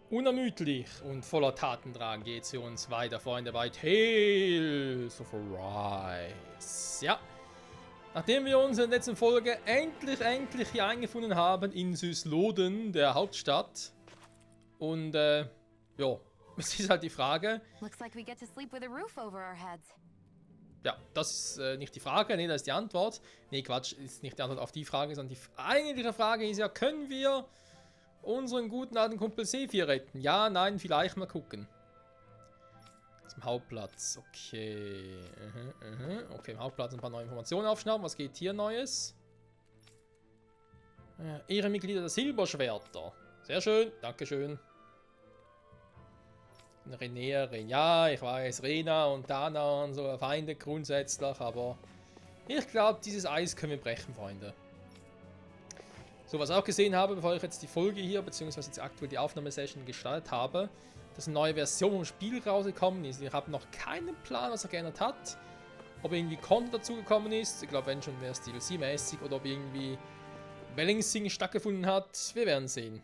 Unermüdlich und voller Tatendrang geht es für uns weiter, Freunde, bei Tales of Arise. Ja, nachdem wir uns in der letzten Folge endlich hier eingefunden haben in Süßloden, der Hauptstadt. Und, ja, es ist halt die Frage. Looks like we get to sleep with a roof over our heads. Ja, das ist nicht die Frage, nee, das ist die Antwort. Nee, Quatsch, ist nicht die Antwort auf die Frage, sondern die eigentliche Frage ist ja, können wir unseren guten alten Kumpel Sephir retten? Ja, nein, vielleicht mal gucken. Zum Hauptplatz, okay. Okay, im Hauptplatz ein paar neue Informationen aufschnappen. Was geht hier Neues? Ehrenmitglieder der Silberschwerter. Sehr schön, dankeschön. Renea, ja, ich weiß, Rena und Dana und so Feinde grundsätzlich, aber ich glaube, dieses Eis können wir brechen, Freunde. So, was ich auch gesehen habe, bevor ich jetzt die Folge hier, beziehungsweise jetzt aktuell die Aufnahmesession gestartet habe, dass eine neue Version vom Spiel rausgekommen ist. Ich habe noch keinen Plan, was er geändert hat. Ob irgendwie Content dazugekommen ist, ich glaube, wenn schon, wäre es DLC-mäßig, oder ob irgendwie Balancing stattgefunden hat. Wir werden sehen.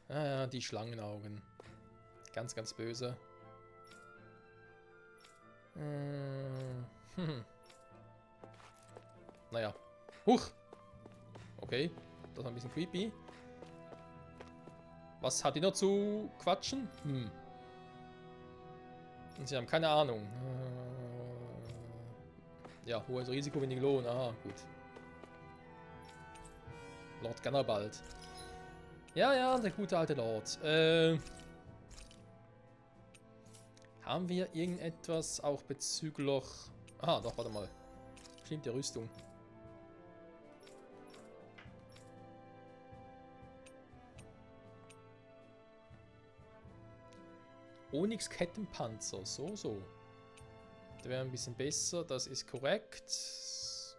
Ah ja, die Schlangenaugen. Ganz, ganz böse. Naja. Huch! Okay, das war ein bisschen creepy. Was hat die noch zu quatschen? Und sie haben keine Ahnung. Ja, hohes Risiko, wenig Lohn. Aha, gut. Lord Gannabald. Ja, der gute alte Lord. Haben wir irgendetwas auch bezüglich... Aha, doch, warte mal. Stimmt, die Rüstung. Onyx Kettenpanzer, so. Der wäre ein bisschen besser, das ist korrekt.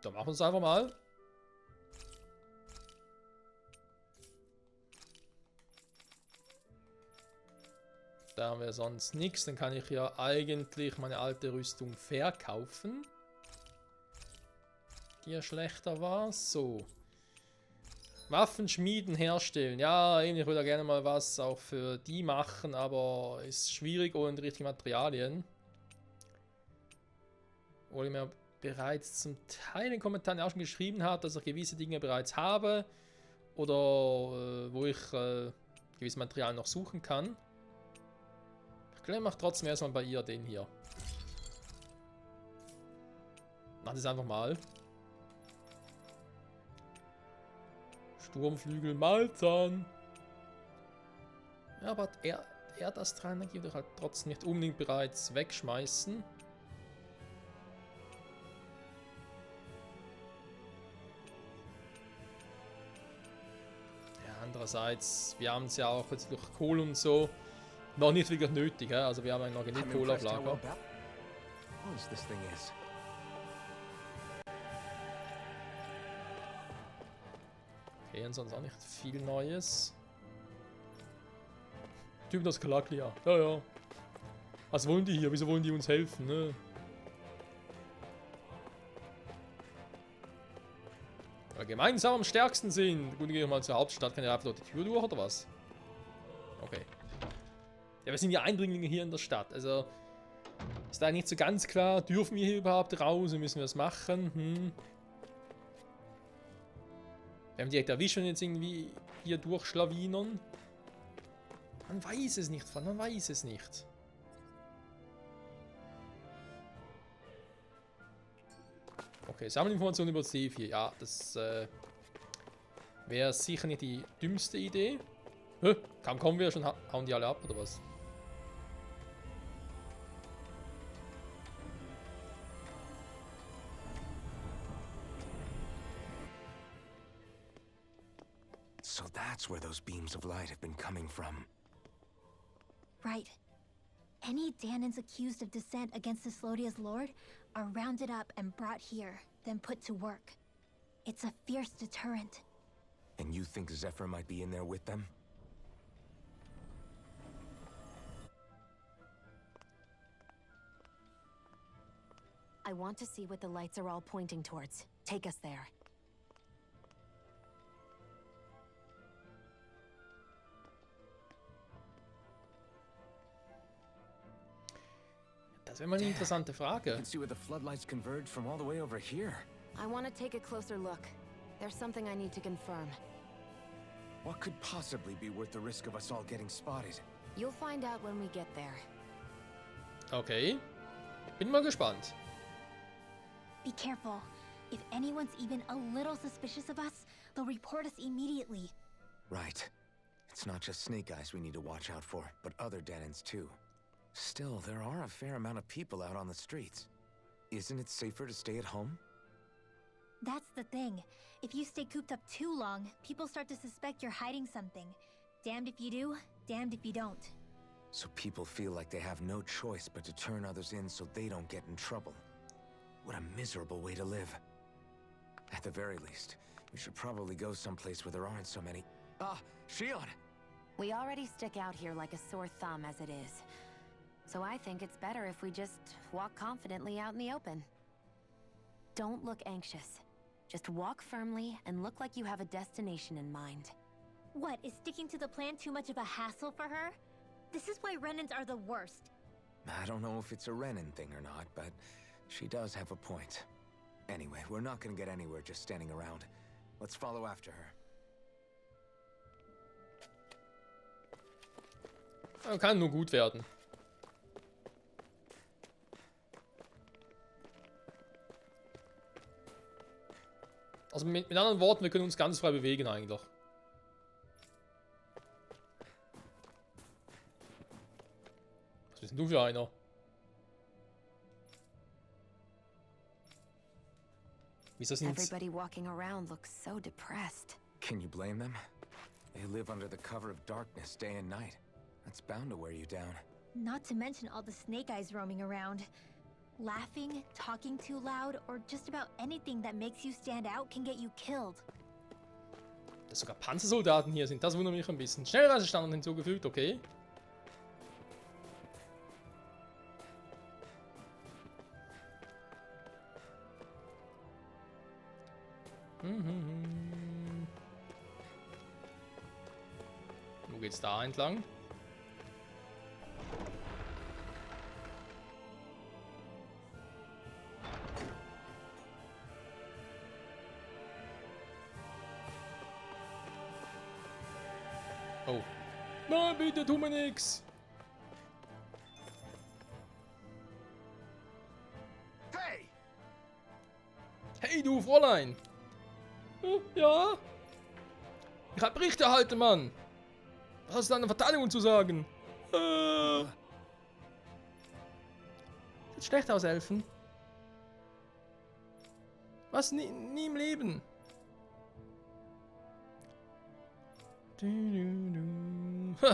Dann machen wir es einfach mal. Da haben wir sonst nichts. Dann kann ich ja eigentlich meine alte Rüstung verkaufen. Die ja schlechter war. So. Waffen schmieden, herstellen. Ja, ich würde ja gerne mal was auch für die machen, aber ist schwierig ohne die richtigen Materialien. Wo ich mir bereits zum Teil in den Kommentaren auch schon geschrieben hat, dass ich gewisse Dinge bereits habe. Oder wo ich gewisse Materialien noch suchen kann. Ich mache trotzdem erstmal bei ihr den hier. Mach das einfach mal. Sturmflügel Malzahn. Ja, aber Erdastralenergie würde ich halt trotzdem nicht unbedingt bereits wegschmeißen. Ja, andererseits, wir haben es ja auch jetzt durch Kohle und so noch nicht wirklich nötig, also wir haben noch genug Kohle auf Lager. Okay, und sonst auch nicht viel Neues. Typen das Kalaklia. Ja. Was wollen die hier? Wieso wollen die uns helfen, ne? Weil gemeinsam am stärksten sind. Gut, gehen wir mal zur Hauptstadt. Kann ja einfach dort die Tür durch, oder was? Okay. Ja, wir sind ja Eindringlinge hier in der Stadt, also ist da nicht so ganz klar, dürfen wir hier überhaupt raus, müssen wir das machen, Wir haben direkt erwischt und jetzt irgendwie hier durchschlawinern. Man weiß es nicht, man weiß es nicht. Okay, Sammelinformationen über C4, ja, das wäre sicher nicht die dümmste Idee. Kaum kommen wir schon, hauen die alle ab, oder was? So that's where those beams of light have been coming from. Right. Any Danans accused of dissent against Cyslodia's lord are rounded up and brought here, then put to work. It's a fierce deterrent. And you think Zephyr might be in there with them? I want to see what the lights are all pointing towards. Take us there. Das wäre mal eine interessante You Frage. can see where the floodlights converge from all the way over here. I want to take a closer look. There's something I need to confirm. What could possibly be worth the risk of us all getting spotted? You'll find out when we get there. Okay. Bin mal gespannt. Be careful. If anyone's even a little suspicious of us, they'll report us immediately. Right. It's not just Snake Eyes we need to watch out for, but other Danins too. Still, there are a fair amount of people out on the streets. Isn't it safer to stay at home? That's the thing. If you stay cooped up too long, people start to suspect you're hiding something. Damned if you do, damned if you don't. So people feel like they have no choice but to turn others in so they don't get in trouble. What a miserable way to live. At the very least, we should probably go someplace where there aren't so many... Ah, Shion! We already stick out here like a sore thumb as it is. So I think it's better if we just walk confidently out in the open. Don't look anxious. Just walk firmly and look like you have a destination in mind. What, is sticking to the plan too much of a hassle for her? This is why Renans are the worst. I don't know if it's a Renin thing or not, but she does have a point. Anyway, we're not gonna get anywhere just standing around. Let's follow after her. Kann nur gut werden. Also mit anderen Worten, wir können uns ganz frei bewegen eigentlich. Was bist denn du für einer? Wieso sind's... Everybody walking around looks so depressed. Can you blame them? They live under the cover of darkness day and night. That's bound to wear you down. Not to mention all the Snake Eyes roaming around. Laughing, talking too loud, or just about anything that makes you stand out can get you killed. Dass sogar Panzersoldaten hier sind, das wundert mich ein bisschen. Schnellreisestandard hinzugefügt, okay. Wo geht's da entlang? Oh. Nein, bitte, tu mir nix. Hey! Hey, du Fräulein. Ja? Ich hab Bericht erhalten, Mann. Was hast du deiner Verteidigung zu sagen? Sieht schlecht aus, Elfen. Was? Nie im Leben.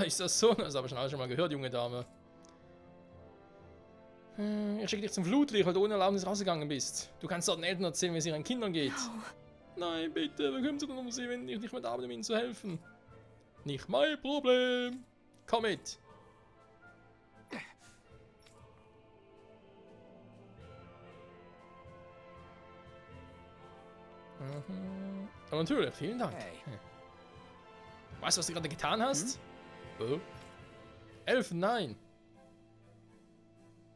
Ist das so? Das habe ich schon mal gehört, junge Dame. Ich schicke dich zum Flutlicht, weil du ohne Erlaubnis rausgegangen bist. Du kannst dort den Eltern erzählen, wie es ihren Kindern geht. No. Nein, bitte, wir kümmern sich um sie, wenn ich nicht mehr da bin, um ihnen zu helfen. Nicht mein Problem. Komm mit. Aber natürlich, vielen Dank. Hey. Weißt du, was du gerade getan hast? Oh. Elfen, nein.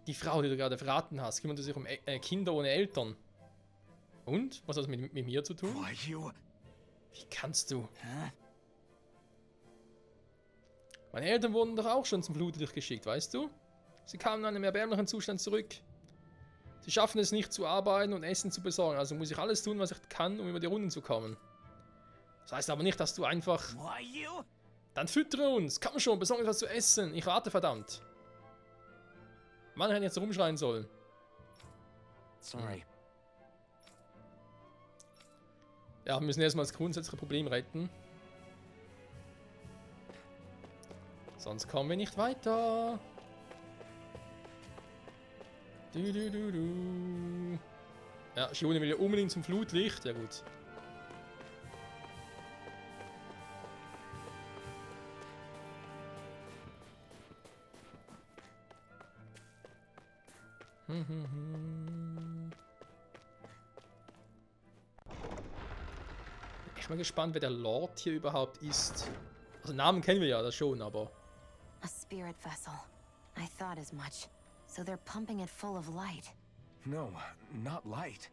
Die Frau, die du gerade verraten hast, kümmert sich um Kinder ohne Eltern. Und? Was hat das mit mir zu tun? Why you? Wie kannst du? Huh? Meine Eltern wurden doch auch schon zum Flutlicht geschickt, weißt du? Sie kamen in einem erbärmlichen Zustand zurück. Sie schaffen es nicht zu arbeiten und Essen zu besorgen, also muss ich alles tun, was ich kann, um über die Runden zu kommen. Das heißt aber nicht, dass du einfach... Why you? Dann füttere uns! Komm schon, besorge etwas zu essen! Ich warte, verdammt! Mann, hätte jetzt rumschreien sollen. Sorry. Ja, wir müssen erstmal das grundsätzliche Problem retten. Sonst kommen wir nicht weiter. Ja, Shione will ja unbedingt zum Flutlicht. Ja gut. Ich bin mal gespannt, wer der Lord hier überhaupt ist. Also Namen kennen wir ja das schon, aber... A spirit vessel. I thought as much. So they're pumping it full of light. No, not light.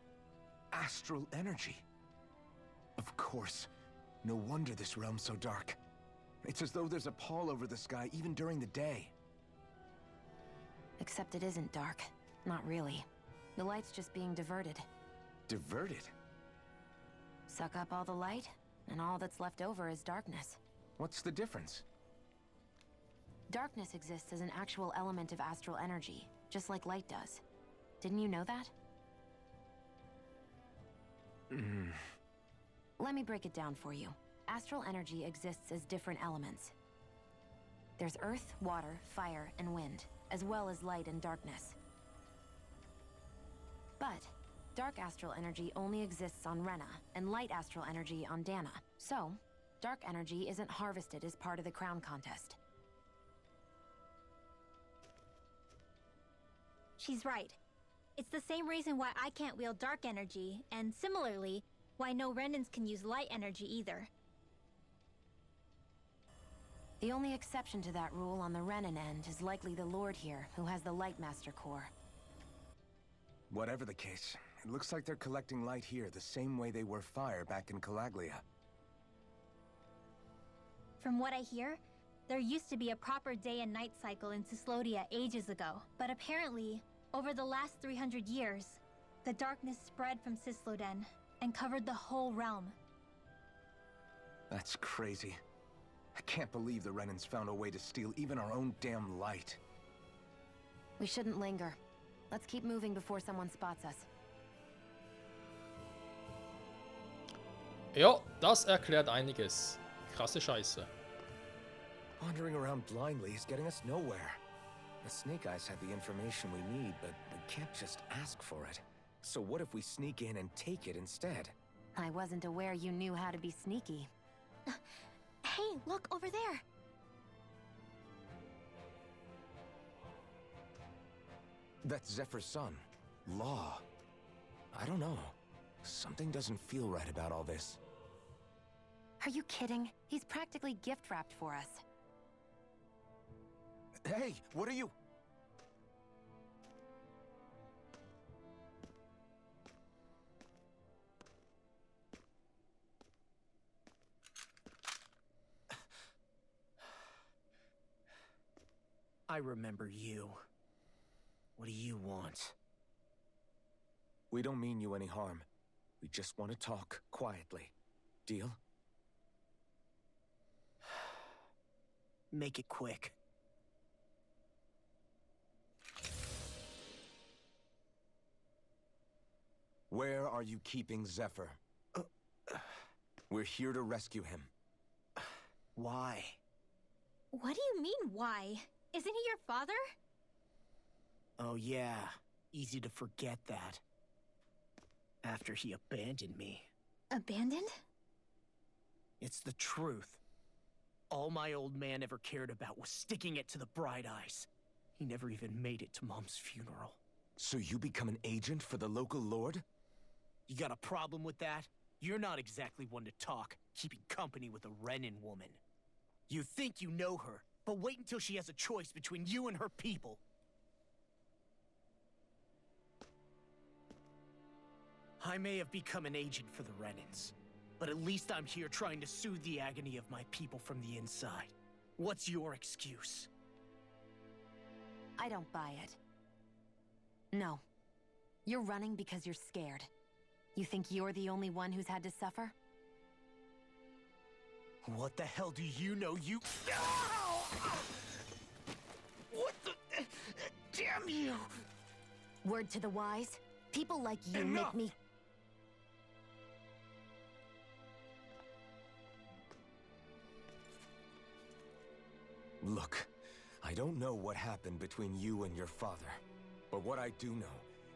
Astral energy. Of course. No wonder this realm's so dark. It's as though there's a pall over the sky even during the day. Except it isn't dark. Not really. The light's just being diverted. Diverted? Suck up all the light, and all that's left over is darkness. What's the difference? Darkness exists as an actual element of astral energy, just like light does. Didn't you know that? Let me break it down for you. Astral energy exists as different elements. There's earth, water, fire, and wind, as well as light and darkness. But dark astral energy only exists on Rena, and light astral energy on Dana. So, dark energy isn't harvested as part of the crown contest. She's right. It's the same reason why I can't wield dark energy, and similarly, why no Renans can use light energy either. The only exception to that rule on the Renan end is likely the Lord here, who has the Lightmaster core. Whatever the case, it looks like they're collecting light here the same way they were fire back in Calaglia. From what I hear, there used to be a proper day and night cycle in Cyslodia ages ago, but apparently, over the last 300 years, the darkness spread from Cysloden and covered the whole realm. That's crazy. I can't believe the Renans found a way to steal even our own damn light. We shouldn't linger. Let's keep moving before someone spots us. Ja, das erklärt einiges. Krasse Scheiße. Wandering around blindly is getting us nowhere. The Snake Eyes have the information we need, but we can't just ask for it. So what if we sneak in and take it instead? I wasn't aware you knew how to be sneaky. Hey, look over there! That's Zephyr's son, Law. I don't know. Something doesn't feel right about all this. Are you kidding? He's practically gift-wrapped for us. Hey, what are you? I remember you. What do you want? We don't mean you any harm. We just want to talk quietly. Deal? Make it quick. Where are you keeping Zephyr? We're here to rescue him. Why? What do you mean, why? Isn't he your father? Oh yeah, easy to forget that. After he abandoned me. Abandoned? It's the truth. All my old man ever cared about was sticking it to the Bright Eyes. He never even made it to Mom's funeral. So you become an agent for the local lord? You got a problem with that? You're not exactly one to talk, keeping company with a Renan woman. You think you know her, but wait until she has a choice between you and her people. I may have become an agent for the Renans, but at least I'm here trying to soothe the agony of my people from the inside. What's your excuse? I don't buy it. No. You're running because you're scared. You think you're the only one who's had to suffer? What the hell do you know, you... What the... Damn you! Word to the wise, people like you Enough! make me... Look, I don't know what happened between you and your father. But what I do know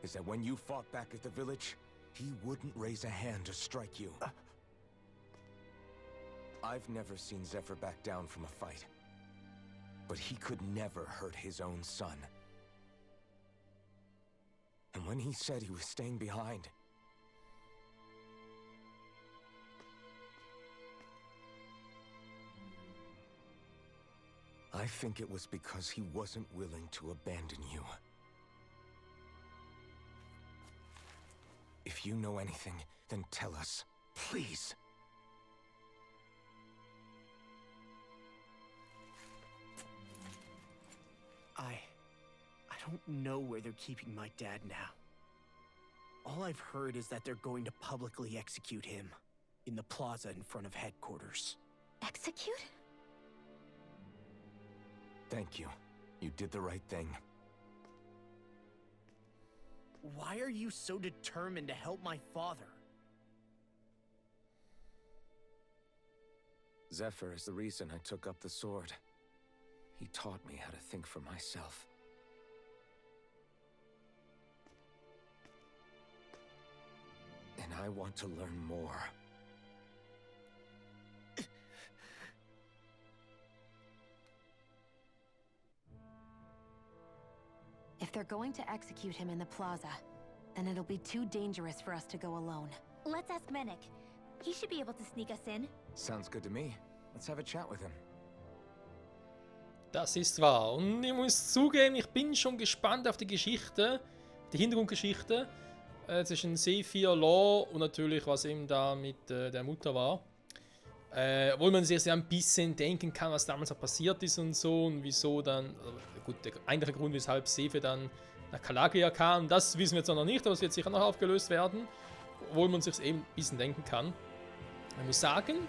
is that when you fought back at the village, he wouldn't raise a hand to strike you. I've never seen Zephyr back down from a fight. But he could never hurt his own son. And when he said he was staying behind, think it was because he wasn't willing to abandon you. If you know anything, then tell us, please. I don't know where they're keeping my dad now. All I've heard is that they're going to publicly execute him in the plaza in front of headquarters. Execute? Thank you. You did the right thing. Why are you so determined to help my father? Zephyr is the reason I took up the sword. He taught me how to think for myself. And I want to learn more. If they're going to execute him in the plaza, then it'll be too dangerous for us to go alone. Let's ask Menik. He should be able to sneak us in. Sounds good to me. Let's have a chat with him. Das ist wahr. Und ich muss zugeben, ich bin schon gespannt auf die Geschichte, die Hintergrundgeschichte zwischen Zephyr, Law und natürlich, was eben da mit der Mutter war. Obwohl man sich ja ein bisschen denken kann, was damals auch passiert ist und so und wieso dann, gut, der eigentliche Grund, weshalb Zephyr dann nach Kalagia kam, das wissen wir jetzt noch nicht, aber es wird sicher noch aufgelöst werden, obwohl man sich eben ein bisschen denken kann. Ich muss sagen,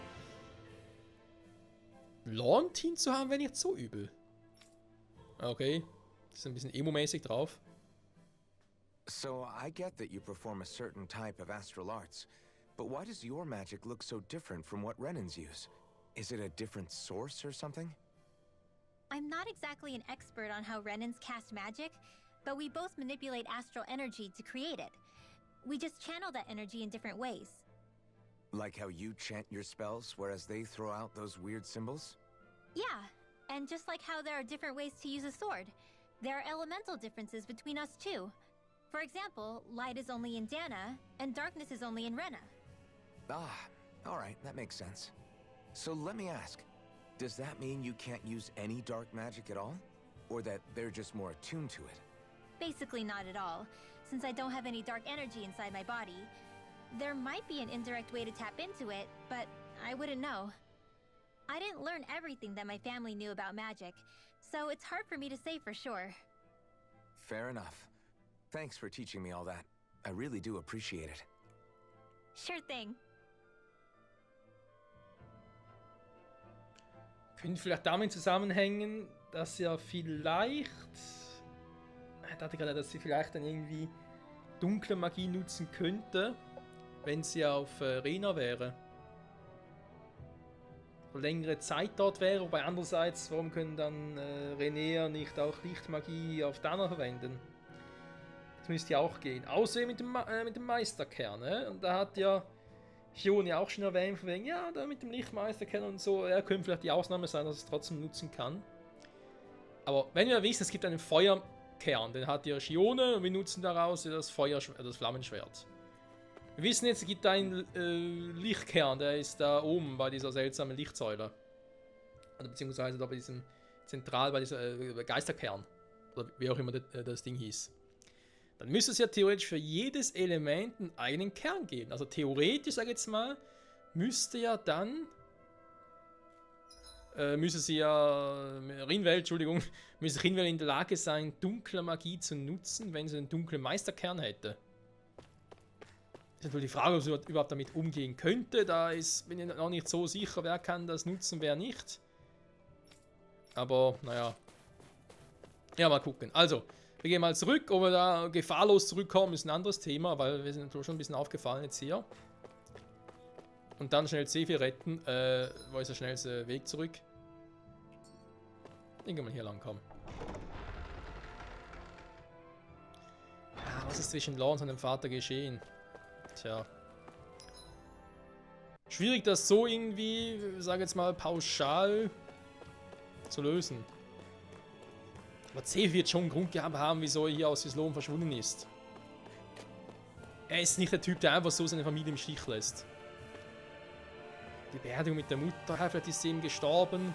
Law im Team zu haben, wäre nicht so übel. Okay, ist ein bisschen emo-mäßig drauf. So, I get that you perform a certain type of astral arts, but why does your magic look so different from what Renans use? Is it a different source or something? I'm not exactly an expert on how Renans cast magic, but we both manipulate astral energy to create it. We just channel that energy in different ways. Like how you chant your spells, whereas they throw out those weird symbols? Yeah, and just like how there are different ways to use a sword, there are elemental differences between us too. For example, light is only in Dana, and darkness is only in Rena. Ah, alright, that makes sense. So let me ask, does that mean you can't use any dark magic at all? Or that they're just more attuned to it? Basically not at all, since I don't have any dark energy inside my body. There might be an indirect way to tap into it, but I wouldn't know. I didn't learn everything that my family knew about magic, so it's hard for me to say for sure. Fair enough. Thanks for teaching me all that. I really do appreciate it. Sure thing. Könnte vielleicht damit zusammenhängen, dass ja vielleicht. Ich dachte gerade, dass sie vielleicht dann irgendwie dunkle Magie nutzen könnte, wenn sie auf Rena wäre. Längere Zeit dort wäre, wobei andererseits, warum können dann Renea nicht auch Lichtmagie auf Dana verwenden? Das müsste ja auch gehen. Außerdem mit dem Meisterkern. Und da hat ja Shion ja auch schon erwähnt, von wegen, ja, da mit dem Lichtmeisterkern und so, er könnte vielleicht die Ausnahme sein, dass es trotzdem nutzen kann. Aber wenn wir wissen, es gibt einen Feuerkern, den hat ja Shione und wir nutzen daraus das das Flammenschwert. Wir wissen jetzt, es gibt einen Lichtkern, der ist da oben bei dieser seltsamen Lichtsäule. Oder beziehungsweise da bei diesem Zentral, bei dieser Geisterkern. Oder wie auch immer das Ding hieß. Dann müsste es ja theoretisch für jedes Element einen eigenen Kern geben. Also theoretisch, sag ich jetzt mal, müsste ja dann müsste Rinwell in der Lage sein, dunkle Magie zu nutzen, wenn sie einen dunklen Meisterkern hätte. Das ist natürlich die Frage, ob sie überhaupt damit umgehen könnte. Bin ich noch nicht so sicher, wer kann das nutzen, wer nicht. Aber, naja. Ja, mal gucken. Also, wir gehen mal zurück. Ob wir da gefahrlos zurückkommen, ist ein anderes Thema, weil wir sind schon ein bisschen aufgefallen jetzt hier. Und dann schnell C4 retten. Wo ist der schnellste Weg zurück? Irgendwann hier lang kommen. Was ist zwischen Law und seinem Vater geschehen? Tja. Schwierig, das so irgendwie, sage jetzt mal, pauschal zu lösen. Aber C wird schon einen Grund gehabt haben, wieso er hier aus Islom verschwunden ist. Er ist nicht der Typ, der einfach so seine Familie im Stich lässt. Die Beerdigung mit der Mutter, vielleicht ist sie eben gestorben.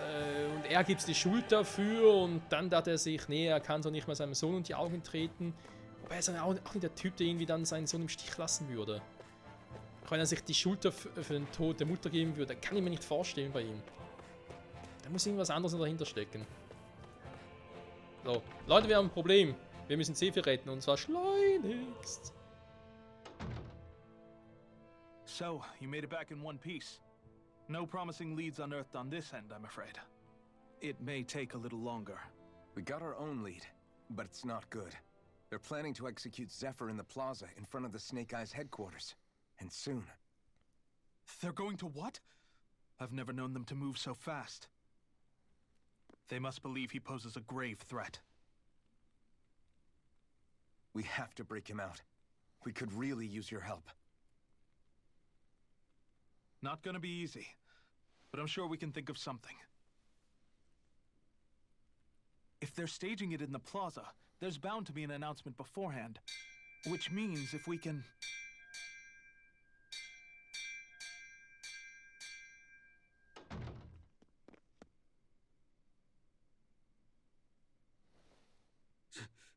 Und er gibt die Schuld dafür und dann dachte er sich, nee, er kann so nicht mal seinem Sohn in die Augen treten. Aber er ist dann auch nicht der Typ, der irgendwie dann seinen Sohn im Stich lassen würde. Auch wenn er sich die Schuld für den Tod der Mutter geben würde, kann ich mir nicht vorstellen bei ihm. Da muss irgendwas anderes dahinter stecken. So, Leute, wir haben ein Problem. Wir müssen Sephiroth retten und zwar schleunigst. So, you made it back in one piece. No promising leads unearthed on this end, I'm afraid. It may take a little longer. We got our own lead, but it's not good. They're planning to execute Zephyr in the plaza in front of the Snake Eyes headquarters. And soon. They're going to what? I've never known them to move so fast. They must believe he poses a grave threat. We have to break him out. We could really use your help. Not gonna be easy, but I'm sure we can think of something. If they're staging it in the plaza, there's bound to be an announcement beforehand. Which means if we can...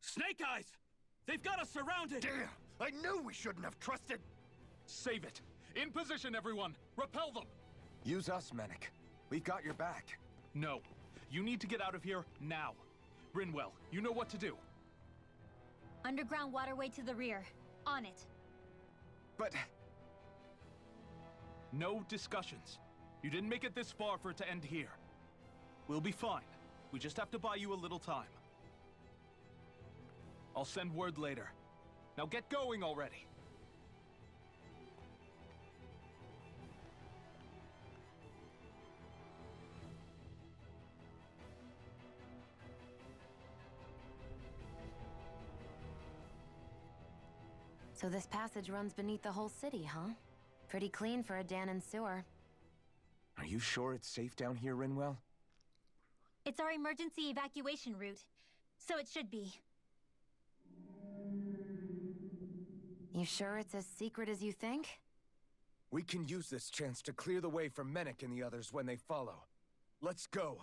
Snake Eyes! They've got us surrounded! Damn! I knew we shouldn't have trusted. Save it! In position, everyone! Repel them! Use us, Menik. We've got your back. No. You need to get out of here now. Rinwell, you know what to do. Underground waterway to the rear. On it. But... No discussions. You didn't make it this far for it to end here. We'll be fine. We just have to buy you a little time. I'll send word later. Now get going already. So this passage runs beneath the whole city, huh? Pretty clean for a Danon sewer. Are you sure it's safe down here, Rinwell? It's our emergency evacuation route, so it should be. You sure it's as secret as you think? We can use this chance to clear the way for Menik and the others when they follow. Let's go.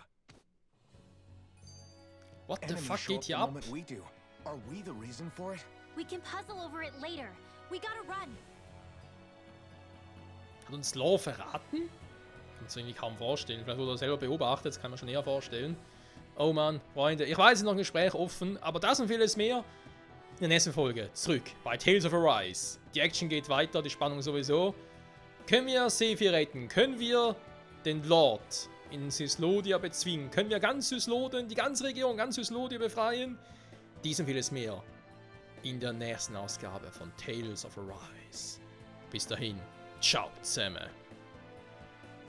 What the Enemies fuck show geht up hier the ab? moment we do. Are we the reason for it? We can puzzle over it later. We gotta run. Hat uns Law verraten? Kann es irgendwie kaum vorstellen. Vielleicht wurde er selber beobachtet, das kann man schon eher vorstellen. Oh Mann, Freunde, ich weiß, es ist noch ein Gespräch offen, aber das und vieles mehr in der nächsten Folge. Zurück bei Tales of Arise. Die Action geht weiter, die Spannung sowieso. Können wir Sephiroth retten? Können wir den Lord in Syslodia bezwingen? Können wir ganz Syslodien, die ganze Region, ganz Syslodia befreien? Dies und vieles mehr in der nächsten Ausgabe von Tales of Arise. Bis dahin, ciao zusammen.